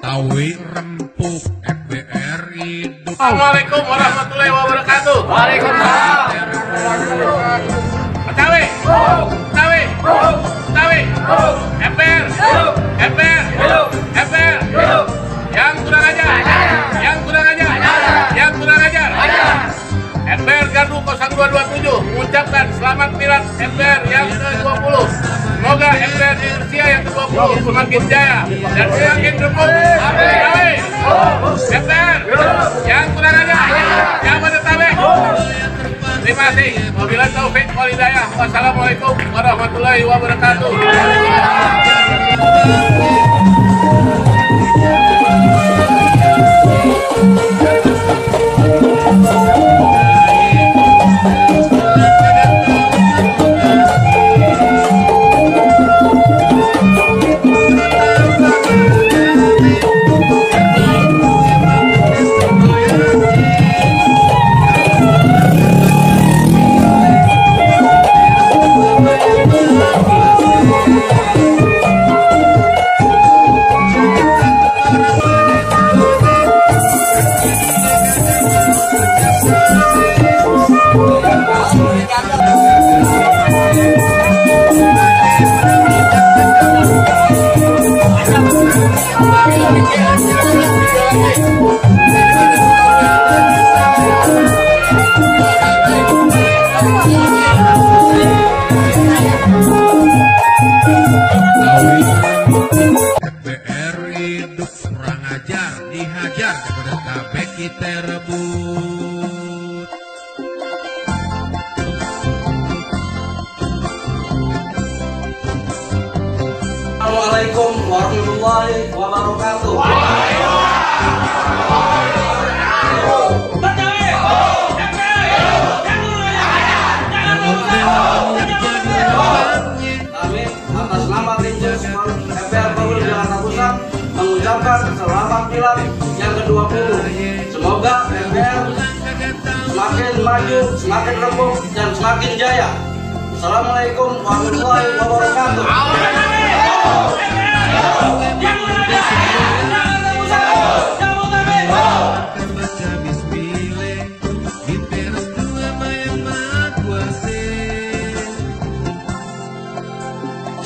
Betawi rempuk MBR hidup. Assalamualaikum warahmatullahi wabarakatuh. Waalaikumsalam. Betawi, Betawi, Betawi, MBR, MBR, MBR. Yang kurang ajar, yang kurang ajar, yang kurang ajar. MBR Gardu 0227 mengucapkan selamat milad MBR yang ke-20. Semoga MBR di usia yang ke-20 semakin jaya dan semakin rempuk. Amin. MBR yang kurang ajar, yang Jabodetabek. Terima kasih. Wabillahi taufik wal hidayah. Wassalamualaikum warahmatullahi wabarakatuh. MBR hidup kurang ajar, dihajar Jabodetabek kita rebut. Assalamualaikum warahmatullahi wabarakatuh. Kami atas nama tim MBR Bogor Jakarta Pusat mengucapkan selamat milad yang ke-20. Semoga MBR semakin maju, semakin rempuk dan semakin jaya. Assalamualaikum warahmatullahi wabarakatuh.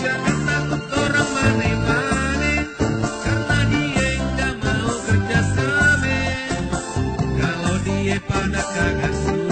Jangan takut orang mane-mane, karena dia enggak mau kerja sama. Kalau dia pada kagak suka